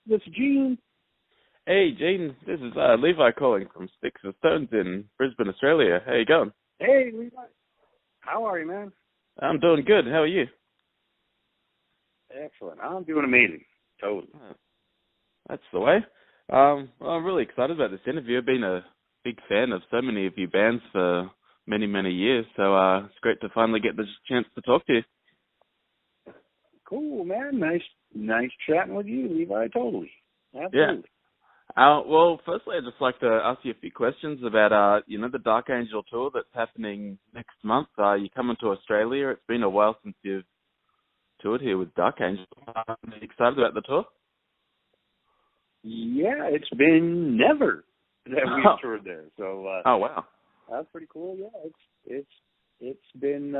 This is Gene. Hey, Gene, this is Levi calling from Sticks and Stones in Brisbane, Australia. How you going? Hey, Levi. How are you, man? I'm doing good. How are you? Excellent. I'm doing amazing. Totally. Oh, that's the way. Well, I'm really excited about this interview. I've been a big fan of so many of your bands for many, many years, so it's great to finally get this chance to talk to you. Cool, man. Nice chatting with you, Levi. Totally. Yeah. Absolutely. Well, firstly, I'd just like to ask you a few questions about, the Dark Angel tour that's happening next month. You're coming to Australia. It's been a while since you've toured here with Dark Angel. Are you excited about the tour? Yeah, it's been never that we've toured there. So oh, wow. That's pretty cool. Yeah, it's been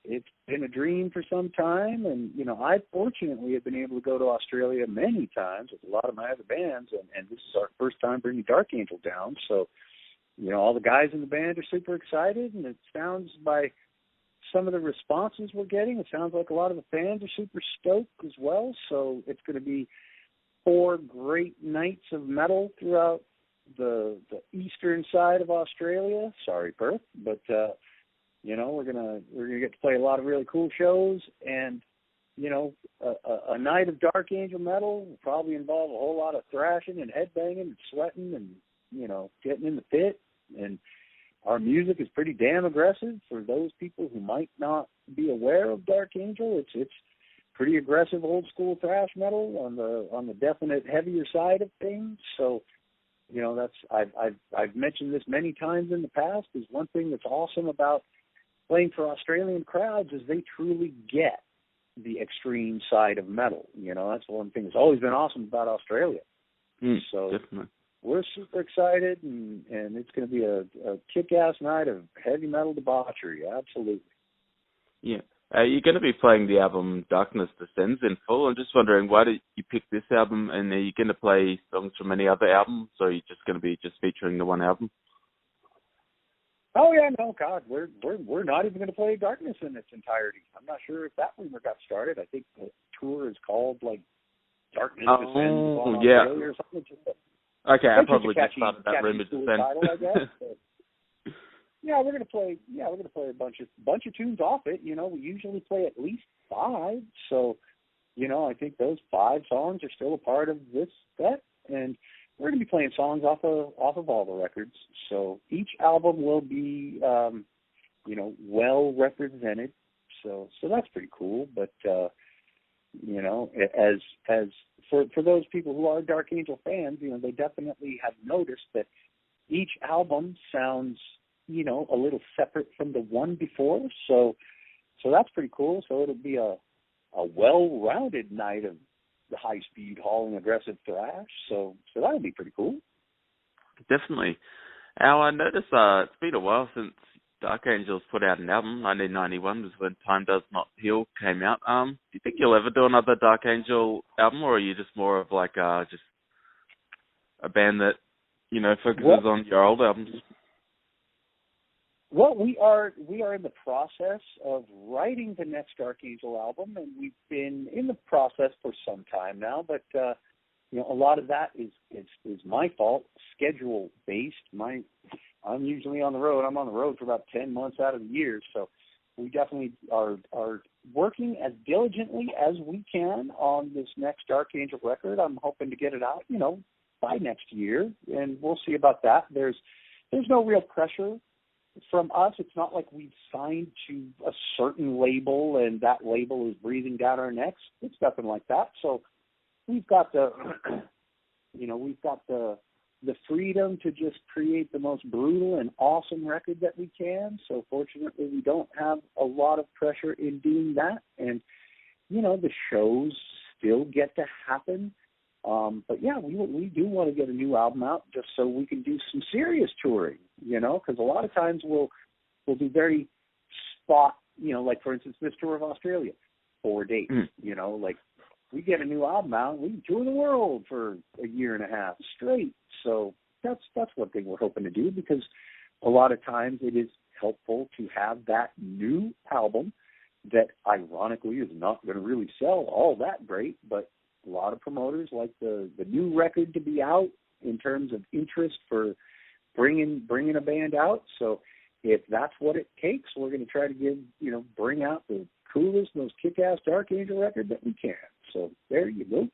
it's been a dream for some time, and I fortunately have been able to go to Australia many times with a lot of my other bands, and this is our first time bringing Dark Angel down. So all the guys in the band are super excited, and it sounds by some of the responses we're getting, it sounds like a lot of the fans are super stoked as well. So it's going to be 4 great nights of metal throughout the eastern side of Australia. Sorry, Perth, but we're gonna get to play a lot of really cool shows, and a night of Dark Angel metal will probably involve a whole lot of thrashing and headbanging and sweating and getting in the pit. And our music is pretty damn aggressive for those people who might not be aware of Dark Angel. It's pretty aggressive old school thrash metal on the definite heavier side of things. So that's I've mentioned this many times in the past, is one thing that's awesome about playing for Australian crowds is they truly get the extreme side of metal. That's one thing that's always been awesome about Australia. So definitely. We're super excited, and it's going to be a kick-ass night of heavy metal debauchery. Absolutely. Yeah. You're going to be playing the album Darkness Descends in full. I'm just wondering, why did you pick this album, and are you going to play songs from any other albums, or are you just going to be just featuring the one album? Oh yeah, no, God, we're not even going to play Darkness in its entirety. I'm not sure if that rumor got started. I think the tour is called Darkness Descends on Australia or something. Okay, I probably just started that rumor just then. Title, I guess. But, yeah, we're going to play a bunch of tunes off it. We usually play at least 5, so I think those 5 songs are still a part of this set, and we're going to be playing songs off of all the records. So each album will be, well represented. So that's pretty cool. But as for those people who are Dark Angel fans, they definitely have noticed that each album sounds, a little separate from the one before. So that's pretty cool. So it'll be a well-rounded night of the high-speed, hauling, aggressive thrash. So that'll be pretty cool. Definitely. Now, I noticed it's been a while since Dark Angels put out an album. 1991 was when Time Does Not Heal came out. Do you think you'll ever do another Dark Angel album, or are you just more of just a band that, focuses on your old albums? Well, we are in the process of writing the next Dark Angel album, and we've been in the process for some time now. But a lot of that is my fault, schedule based. I'm usually on the road. I'm on the road for about 10 months out of the year, so we definitely are working as diligently as we can on this next Dark Angel record. I'm hoping to get it out, by next year, and we'll see about that. There's no real pressure from us. It's not like we've signed to a certain label and that label is breathing down our necks. It's nothing like that. So we've got the freedom to just create the most brutal and awesome record that we can. So fortunately, we don't have a lot of pressure in doing that. And, the shows still get to happen. But yeah, we do want to get a new album out just so we can do some serious touring, because a lot of times we'll do very spot, like for instance, this tour of Australia, 4 dates, we get a new album out, we can tour the world for a year and a half straight. So that's one thing we're hoping to do, because a lot of times it is helpful to have that new album that ironically is not going to really sell all that great, but A lot of promoters like the new record to be out in terms of interest for bringing a band out. So if that's what it takes, we're going to try to bring out the coolest, most kick-ass Dark Angel record that we can. So there you go.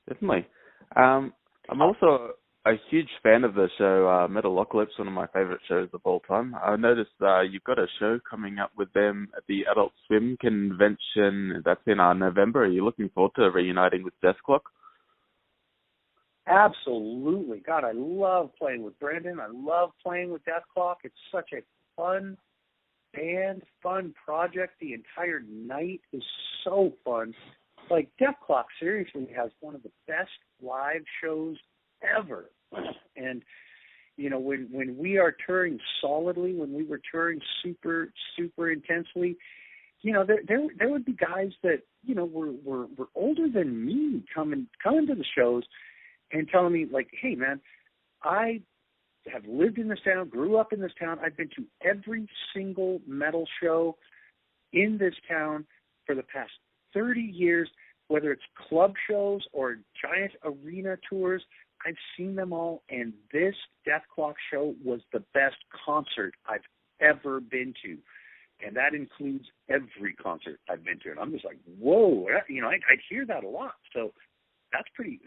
Definitely. I'm also a huge fan of the show. Metalocalypse, one of my favorite shows of all time. I noticed you've got a show coming up with them at the Adult Swim convention. That's in November. Are you looking forward to reuniting with Dethklok? Absolutely. God, I love playing with Brendan. I love playing with Dethklok. It's such a fun band, fun project. The entire night is so fun. Like, Dethklok seriously has one of the best live shows ever. And, when we are touring solidly, when we were touring super, super intensely, there would be guys that, were older than me coming to the shows and telling me, like, hey, man, I have lived in this town, grew up in this town. I've been to every single metal show in this town for the past 30 years, whether it's club shows or giant arena tours. I've seen them all, and this Dethklok show was the best concert I've ever been to. And that includes every concert I've been to. And I'm just like, whoa, I'd hear that a lot. So that's pretty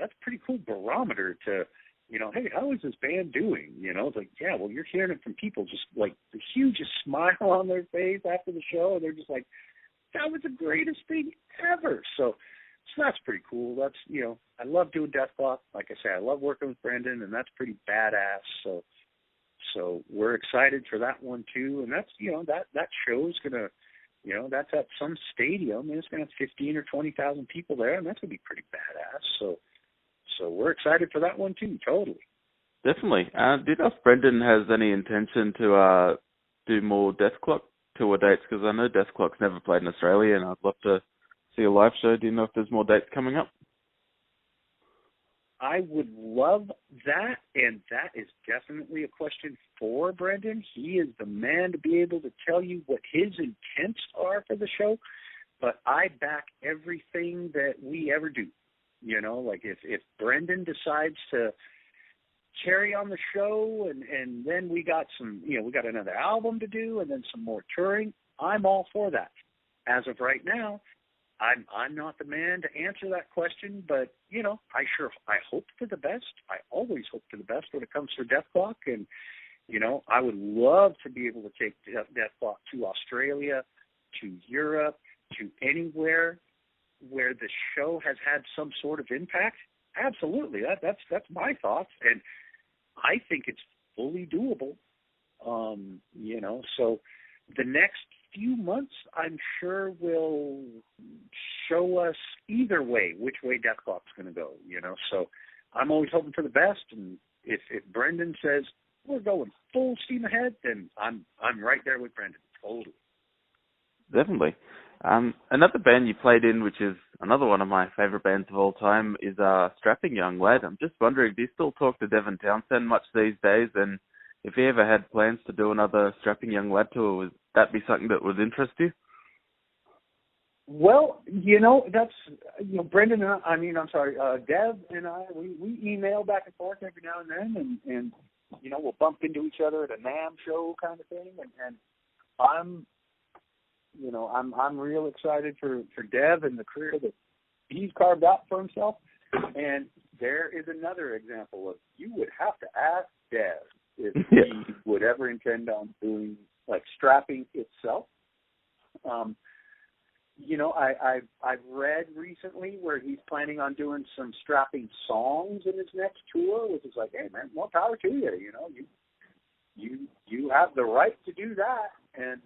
cool barometer to, hey, how is this band doing? It's like, yeah, well, you're hearing it from people just like the hugest smile on their face after the show. And they're just like, that was the greatest thing ever. So that's pretty cool. That's, I love doing Dethklok. Like I say, I love working with Brendan, and that's pretty badass. So we're excited for that one too. And that's, that show's gonna, that's at some stadium, and it's gonna have 15 or 20,000 people there, and that's gonna be pretty badass. So we're excited for that one too. Totally. Definitely. Do you know if Brendan has any intention to do more Dethklok tour dates? Because I know Dethklok's never played in Australia, and I'd love to see a live show. Do you know if there's more dates coming up? I would love that, and that is definitely a question for Brendan. He is the man to be able to tell you what his intents are for the show, but I back everything that we ever do. Like if Brendan decides to cherry on the show and then we got we got another album to do and then some more touring, I'm all for that. As of right now, I'm not the man to answer that question, but I hope for the best. I always hope for the best when it comes to Dethklok, and I would love to be able to take Dethklok to Australia, to Europe, to anywhere where the show has had some sort of impact. Absolutely, that's my thoughts, and I think it's fully doable. So the next few months, I'm sure, will show us either way which way Dethklok's going to go. So I'm always hoping for the best, and if Brendan says we're going full steam ahead, then I'm right there with Brendan. Totally. Definitely. Another band you played in, which is another one of my favorite bands of all time, is Strapping Young Lad. I'm just wondering, do you still talk to Devin Townsend much these days? And if he ever had plans to do another Strapping Young Lad tour, would that be something that would interest you? Well, that's, Brendan and Dev and I, we email back and forth every now and then, and we'll bump into each other at a NAMM show kind of thing, and I'm real excited for Dev and the career that he's carved out for himself. And there is another example of, you would have to ask Dev if he would ever intend on doing like strapping itself. I've read recently where he's planning on doing some strapping songs in his next tour, which is like, hey man, more power to you. You have the right to do that, and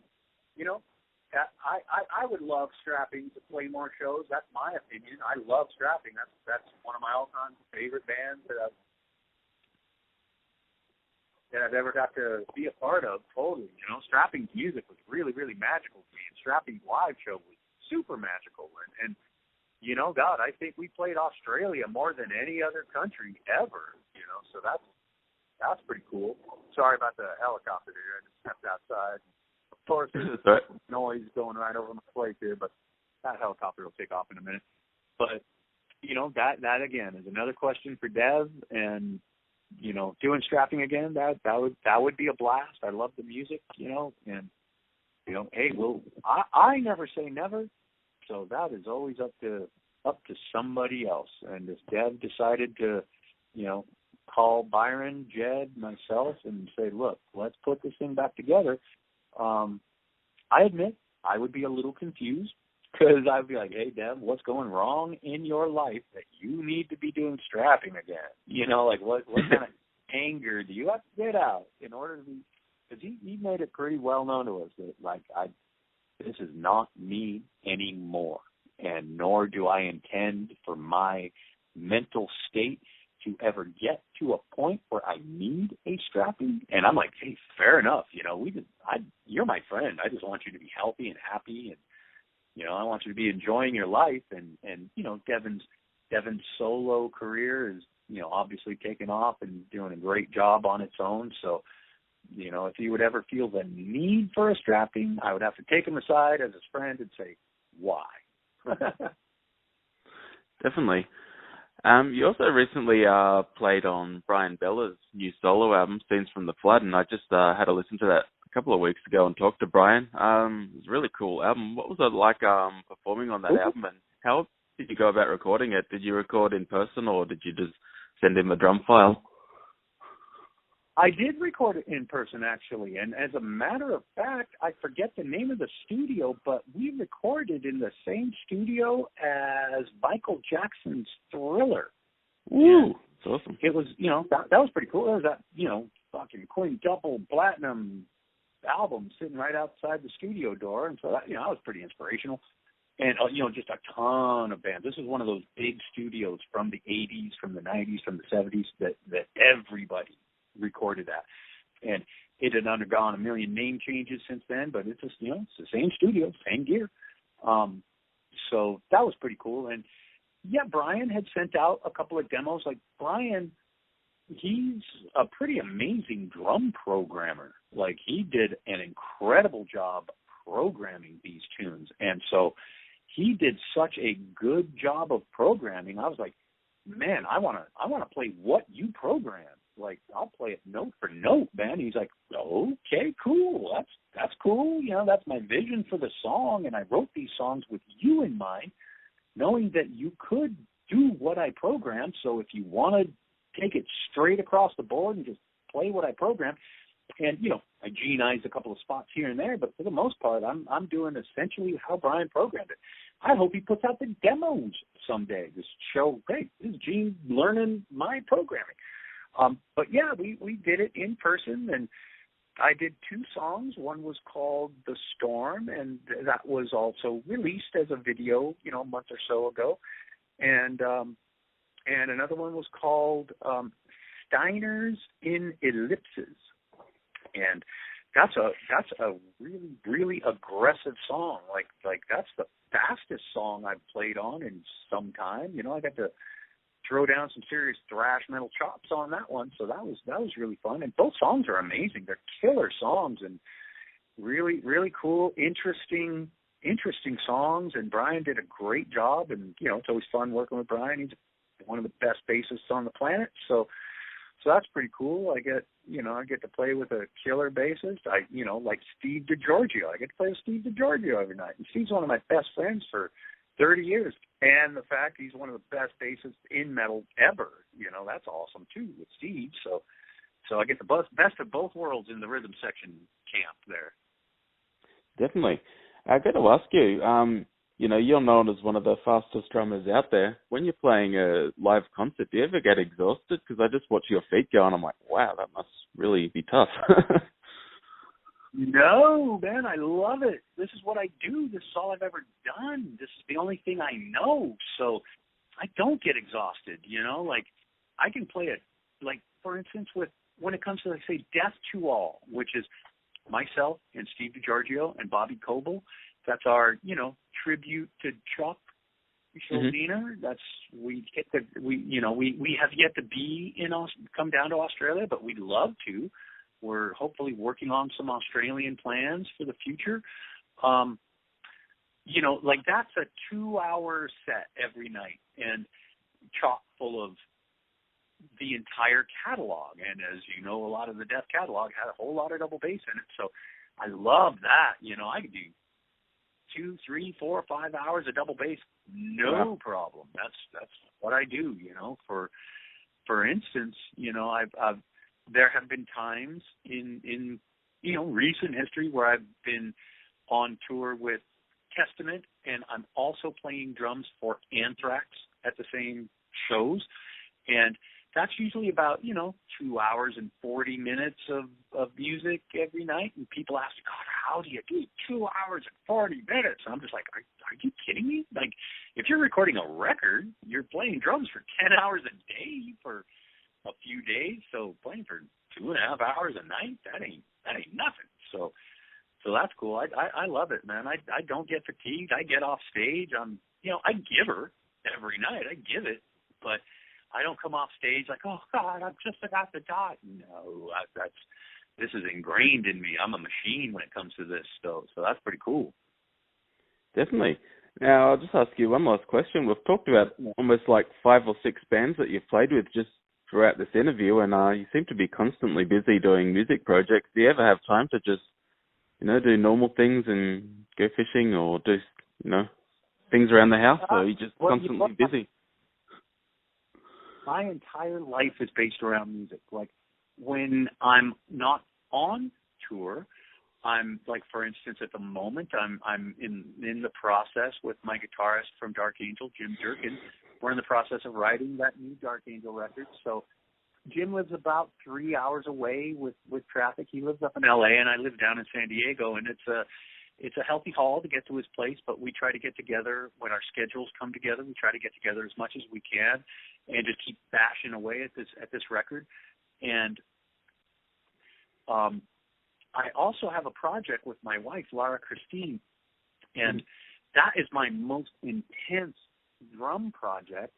I would love Strapping to play more shows. That's my opinion. I love Strapping. That's one of my all-time favorite bands that I've ever got to be a part of. Totally. Strapping's music was really, really magical to me, and Strapping's live show was super magical. And God, I think we played Australia more than any other country ever. So that's pretty cool. Sorry about the helicopter here. I just stepped outside. Of course, there's noise going right over my place here, but that helicopter will take off in a minute. But that again is another question for Dev, and doing strapping again, that would be a blast. I love the music, and hey, I never say never, so that is always up to somebody else. And if Dev decided to, call Byron, Jed, myself, and say, look, let's put this thing back together, I admit I would be a little confused, because I'd be like, hey, Dev, what's going wrong in your life that you need to be doing strapping again? Like what kind of anger do you have to get out in order to be, because he made it pretty well known to us that, like, this is not me anymore, and nor do I intend for my mental state to ever get to a point where I need a strapping. And I'm like, hey, fair enough. You're my friend. I just want you to be healthy and happy, and I want you to be enjoying your life. And Devin's solo career is, obviously taken off and doing a great job on its own. So, if he would ever feel the need for a strapping, I would have to take him aside as his friend and say, why? Definitely. You also recently played on Brian Bella's new solo album, Scenes from the Flood, and I just had a listen to that a couple of weeks ago and talked to Brian. It was a really cool album. What was it like performing on that album, and how did you go about recording it? Did you record in person, or did you just send him a drum file? I did record it in person, actually, and as a matter of fact, I forget the name of the studio, but we recorded in the same studio as Michael Jackson's Thriller. Ooh, that's awesome. It was, that was pretty cool. It was that, fucking quintuple platinum album sitting right outside the studio door, and so that, that was pretty inspirational. And, just a ton of bands. This is one of those big studios from the 80s, from the 90s, from the 70s that everybody recorded at. And it had undergone a million name changes since then, but it's just, it's the same studio, same gear. So that was pretty cool. And yeah, Brian had sent out a couple of demos. Like, Brian, he's a pretty amazing drum programmer. Like, he did an incredible job programming these tunes. And so he did such a good job of programming. I was like, man, I want to play what you programmed. Like, I'll play it note for note, man. He's like, okay, cool. That's cool. That's my vision for the song. And I wrote these songs with you in mind, knowing that you could do what I programmed. So if you want to take it straight across the board and just play what I programmed, and, I G-nize a couple of spots here and there, but for the most part, I'm doing essentially how Brian programmed it. I hope he puts out the demos someday to show, hey, this is Gene learning my programming. But yeah, we did it in person, and I did 2 songs. One was called The Storm, and that was also released as a video, a month or so ago. And another one was called Steiners in Ellipses. And that's a really, really aggressive song. Like that's the fastest song I've played on in some time. I got to throw down some serious thrash metal chops on that one, so that was really fun. And both songs are amazing. They're killer songs and really, really cool, interesting songs. And Brian did a great job. And it's always fun working with Brian. He's one of the best bassists on the planet. So that's pretty cool. I get to play with a killer bassist. Like Steve DiGiorgio. I get to play with Steve DiGiorgio every night. And Steve's one of my best friends for 30 years. And the fact he's one of the best bassists in metal ever, that's awesome too with Steve. So I get the best of both worlds in the rhythm section camp there. Definitely. I got to ask you, you're known as one of the fastest drummers out there. When you're playing a live concert, do you ever get exhausted? Because I just watch your feet go and I'm like, wow, that must really be tough. No, man, I love it. This is what I do. This is all I've ever done. This is the only thing I know. So I don't get exhausted, Like, I can play it, like, for instance, when it comes to, like, say, Death to All, which is myself and Steve DiGiorgio and Bobby Coble. That's our, tribute to Chuck Schuldiner. That's we have yet to come down to Australia, but we'd love to. We're hopefully working on some Australian plans for the future. Like, that's a 2-hour set every night, and chock full of the entire catalog. And as you know, a lot of the Death catalog had a whole lot of double bass in it. So I love that. I could do 2, 3, 4, 5 hours of double bass, no problem. That's what I do. For instance, I've there have been times in recent history where I've been on tour with Testament, and I'm also playing drums for Anthrax at the same shows, and that's usually about 2 hours and 40 minutes of music every night. And people ask, God, how do you do 2 hours and 40 minutes? And I'm just like, are you kidding me? Like, if you're recording a record, you're playing drums for 10 hours a day for a few days. So playing for 2.5 hours a night, that ain't nothing. So that's cool. I love it, man. I don't get fatigued. I get off stage. I give her every night. I give it, but I don't come off stage like, oh God, I'm just about to die. No, this is ingrained in me. I'm a machine when it comes to this. So that's pretty cool. Definitely. Now, I'll just ask you one last question. We've talked about almost like 5 or 6 bands that you've played with just throughout this interview, and you seem to be constantly busy doing music projects. Do you ever have time to just, do normal things and go fishing or do, things around the house, or are you just constantly busy? My entire life is based around music. Like, when I'm not on tour, I'm like, for instance, at the moment, I'm in the process with my guitarist from Dark Angel, Jim Durkin. We're in the process of writing that new Dark Angel record. So Jim lives about 3 hours away with traffic. He lives up in LA, and I live down in San Diego, and it's a healthy haul to get to his place, but we try to get together when our schedules come together. We try to get together as much as we can and just keep bashing away at this record. And I also have a project with my wife, Lara Christine, and that is my most intense drum project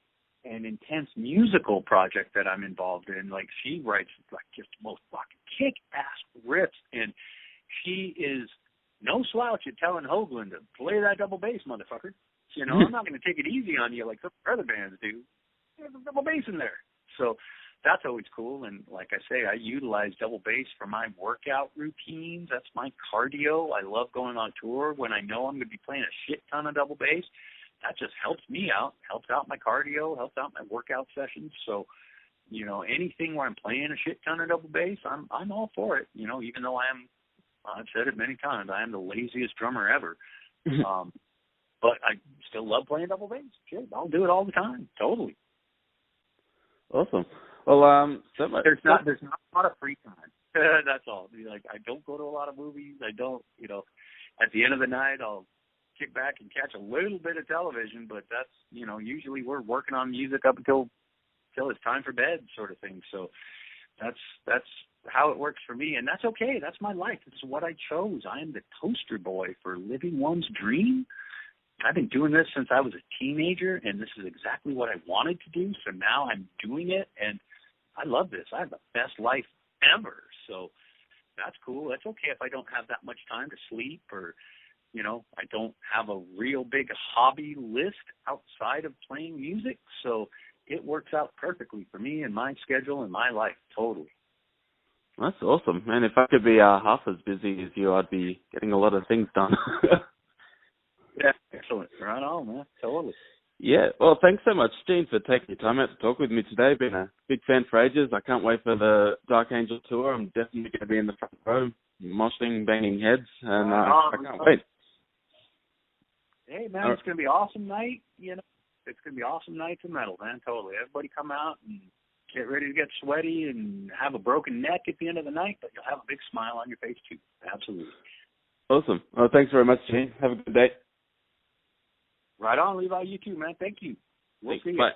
and intense musical project that I'm involved in. Like, she writes like just the most fucking kick-ass riffs, and she is no slouch at telling Hoglan to play that double bass, motherfucker. I'm not going to take it easy on you like some other bands do. There's a double bass in there. So that's always cool. And like I say, I utilize double bass for my workout routines. That's my cardio. I love going on tour when I know I'm going to be playing a shit ton of double bass. That just helps me out, helps out my cardio, helps out my workout sessions. So, anything where I'm playing a shit ton of double bass, I'm all for it. Even though I've said it many times, I am the laziest drummer ever. But I still love playing double bass. Shit, I'll do it all the time. Totally. Awesome. Well, there's not a lot of free time. That's all. Like, I don't go to a lot of movies. I don't, at the end of the night, I'll kick back and catch a little bit of television, but that's, usually we're working on music up until it's time for bed, sort of thing. So that's how it works for me, and that's okay. That's my life. It's what I chose. I am the poster boy for living one's dream. I've been doing this since I was a teenager, and this is exactly what I wanted to do. So now I'm doing it, and I love this. I have the best life ever. So that's cool. That's okay if I don't have that much time to sleep, or, I don't have a real big hobby list outside of playing music. So it works out perfectly for me and my schedule and my life, totally. That's awesome. And if I could be half as busy as you, I'd be getting a lot of things done. Yeah, excellent. Right on, man. Totally. Yeah. Well, thanks so much, Gene, for taking your time out to talk with me today. Been a big fan for ages. I can't wait for the Dark Angel tour. I'm definitely going to be in the front row, moshing, banging heads, and I can't wait. Hey, man, it's going to be an awesome night. It's going to be an awesome night to metal, man. Totally. Everybody come out and get ready to get sweaty and have a broken neck at the end of the night, but you'll have a big smile on your face, too. Absolutely. Awesome. Well, thanks very much, Gene. Have a good day. Right on, Levi. You too, man. Thank you. We'll see you. Bye.